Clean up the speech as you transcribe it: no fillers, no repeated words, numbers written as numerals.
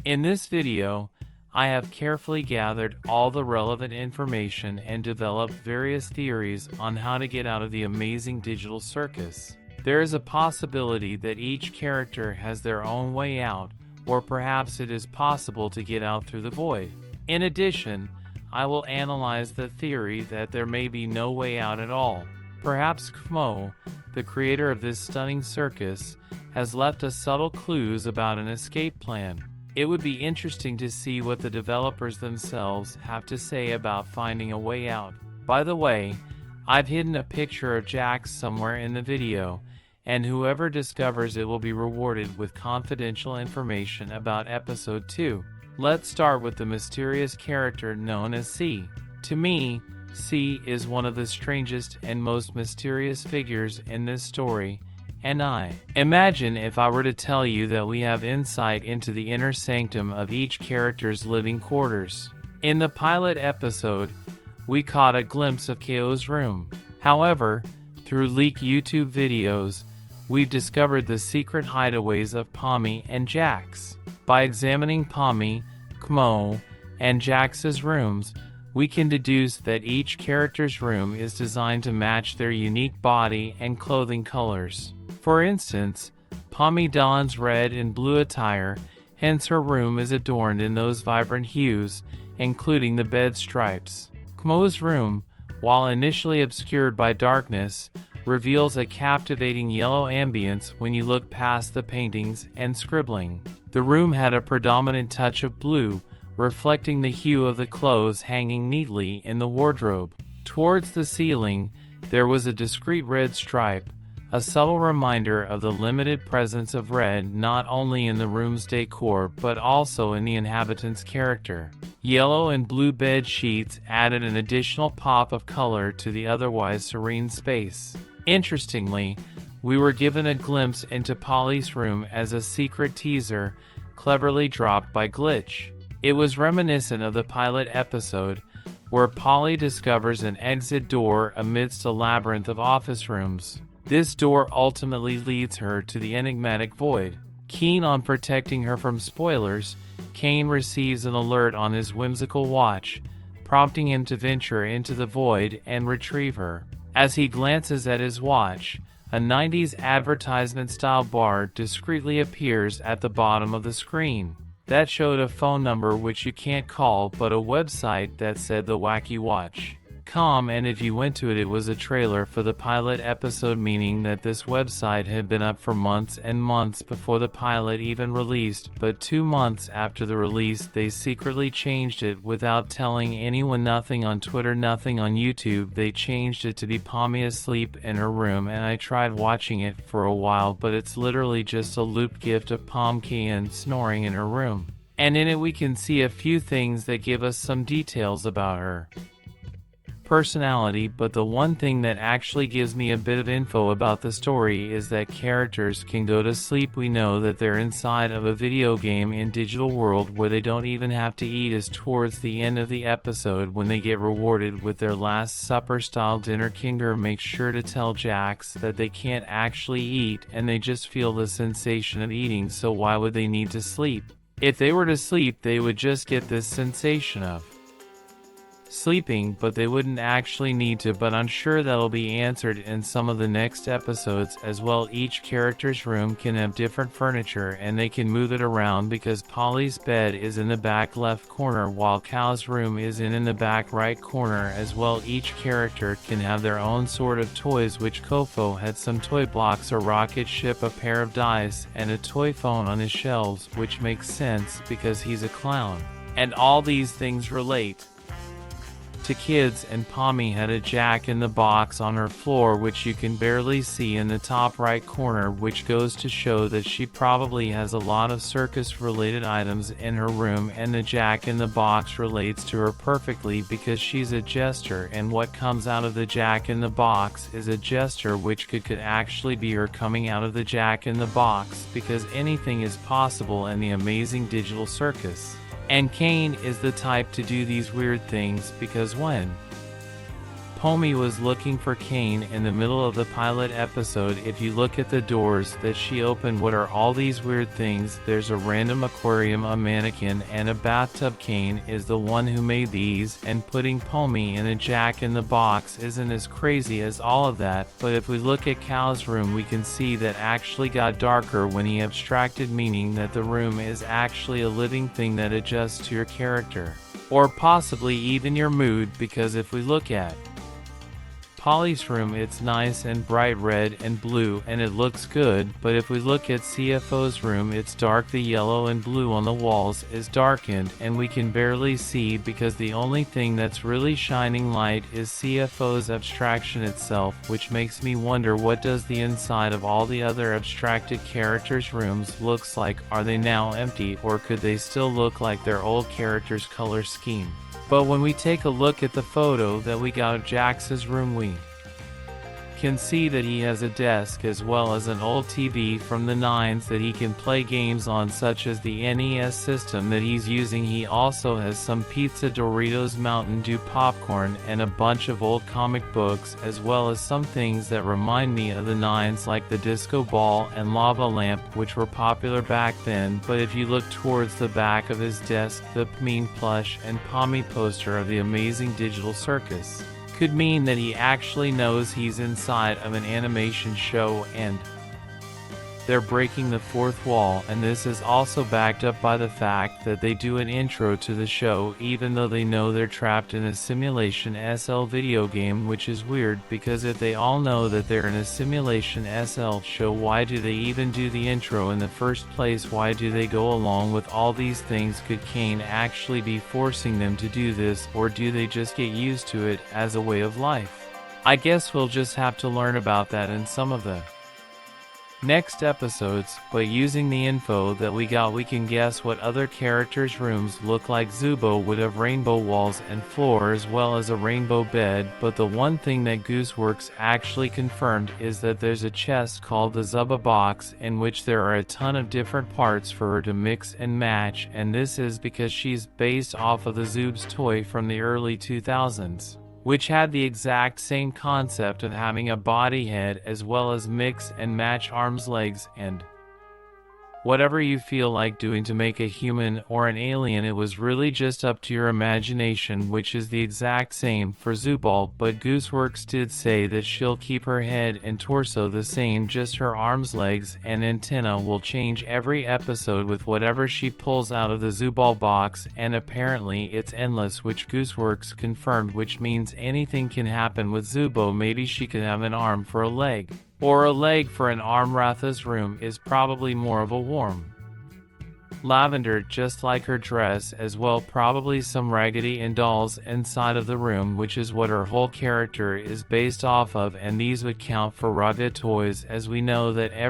In this video, I have carefully gathered all the relevant information and developed various theories on how to get out of the Amazing Digital Circus. There is a possibility that each character has their own way out, or perhaps it is possible to get out through the void. In addition, I will analyze the theory that there may be no way out at all. Perhaps Kmo, the creator of this stunning circus, has left us subtle clues about an escape plan. It would be interesting to see what the developers themselves have to say about finding a way out. By the way, I've hidden a picture of Jax somewhere in the video, and whoever discovers it will be rewarded with confidential information about episode 2. Let's start with the mysterious character known as C. To me, C is one of the strangest and most mysterious figures in this story, and imagine if I were to tell you that we have insight into the inner sanctum of each character's living quarters. In the pilot episode, we caught a glimpse of Ko's room. However, through leaked YouTube videos, we've discovered the secret hideaways of Pomni and Jax. By examining Pomni, Kmo, and Jax's rooms, we can deduce that each character's room is designed to match their unique body and clothing colors. For instance, Pomni dons red and blue attire, hence her room is adorned in those vibrant hues, including the bed stripes. Kmo's room, while initially obscured by darkness, reveals a captivating yellow ambience when you look past the paintings and scribbling. The room had a predominant touch of blue, reflecting the hue of the clothes hanging neatly in the wardrobe. Towards the ceiling, there was a discreet red stripe, a subtle reminder of the limited presence of red not only in the room's decor but also in the inhabitant's character. Yellow and blue bed sheets added an additional pop of color to the otherwise serene space. Interestingly, we were given a glimpse into Polly's room as a secret teaser, cleverly dropped by Glitch. It was reminiscent of the pilot episode, where Polly discovers an exit door amidst a labyrinth of office rooms. This door ultimately leads her to the enigmatic void. Keen on protecting her from spoilers, Kane receives an alert on his whimsical watch, prompting him to venture into the void and retrieve her. As he glances at his watch, a 90s advertisement-style bar discreetly appears at the bottom of the screen. That showed a phone number which you can't call but a website that said The Wacky Watch. And if you went to it, it was a trailer for the pilot episode, meaning that this website had been up for months and months before the pilot even released, but 2 months after the release they secretly changed it without telling anyone. Nothing on Twitter, nothing on YouTube. They changed it to be Pomni asleep in her room, and I tried watching it for a while, but it's literally just a looped gift of Pomni snoring in her room. And in it we can see a few things that give us some details about her personality, but the one thing that actually gives me a bit of info about the story is that characters can go to sleep. We know that they're inside of a video game in digital world where they don't even have to eat, as towards the end of the episode when they get rewarded with their last supper style dinner. Kinger makes sure to tell Jax that they can't actually eat and they just feel the sensation of eating, so why would they need to sleep? If they were to sleep, they would just get this sensation of sleeping, but they wouldn't actually need to. But I'm sure that'll be answered in some of the next episodes as well. Each character's room can have different furniture and they can move it around, because Polly's bed is in the back left corner while Cal's room is in the back right corner as well. Each character can have their own sort of toys, which Kofo had some toy blocks, a rocket ship, a pair of dice, and a toy phone on his shelves, which makes sense because he's a clown. And all these things relate to kids, and Pomni had a jack-in-the-box on her floor which you can barely see in the top right corner, which goes to show that she probably has a lot of circus-related items in her room, and the jack-in-the-box relates to her perfectly because she's a jester, and what comes out of the jack-in-the-box is a jester, which could actually be her coming out of the jack-in-the-box, because anything is possible in the Amazing Digital Circus. And Kane is the type to do these weird things, because when Pomni was looking for Kane in the middle of the pilot episode. If you look at the doors that she opened, what are all these weird things? There's a random aquarium, a mannequin, and a bathtub. Kane is the one who made these, and putting Pomni and a Jack in the box isn't as crazy as all of that, but if we look at Cal's room we can see that actually got darker when he abstracted, meaning that the room is actually a living thing that adjusts to your character. Or possibly even your mood, because if we look at Polly's room, it's nice and bright red and blue and it looks good, but if we look at CFO's room, it's dark. The yellow and blue on the walls is darkened and we can barely see, because the only thing that's really shining light is CFO's abstraction itself, which makes me wonder, what does the inside of all the other abstracted characters' rooms looks like? Are they now empty, or could they still look like their old character's color scheme? But when we take a look at the photo that we got of Jax's room, we can see that he has a desk as well as an old TV from the 90s that he can play games on, such as the NES system that he's using. He also has some pizza, Doritos, Mountain Dew popcorn, and a bunch of old comic books, as well as some things that remind me of the 90s, like the disco ball and lava lamp, which were popular back then. But if you look towards the back of his desk, the Pomni plush and Pomni poster of the Amazing Digital Circus could mean that he actually knows he's inside of an animation show and they're breaking the fourth wall. And this is also backed up by the fact that they do an intro to the show even though they know they're trapped in a simulation SL video game, which is weird, because if they all know that they're in a simulation SL show, why do they even do the intro in the first place? Why do they go along with all these things? Could Kane actually be forcing them to do this, or do they just get used to it as a way of life? I guess we'll just have to learn about that in some of the next episodes, but using the info that we got, we can guess what other characters' rooms look like. Zubo would have rainbow walls and floor as well as a rainbow bed, but the one thing that Gooseworks actually confirmed is that there's a chest called the Zuba box, in which there are a ton of different parts for her to mix and match, and this is because she's based off of the Zoob's toy from the early 2000s. Which had the exact same concept of having a body head as well as mix and match arms, legs, and whatever you feel like doing to make a human or an alien. It was really just up to your imagination, which is the exact same for Zubal, but Gooseworks did say that she'll keep her head and torso the same, just her arms, legs, and antenna will change every episode with whatever she pulls out of the Zubal box, and apparently it's endless, which Gooseworks confirmed, which means anything can happen with Zubo. Maybe she could have an arm for a leg, or a leg for an arm. Ratha's room is probably more of a warm lavender, just like her dress as well. Probably some Raggedy Ann dolls inside of the room, which is what her whole character is based off of, and these would count for Raga toys, as we know that every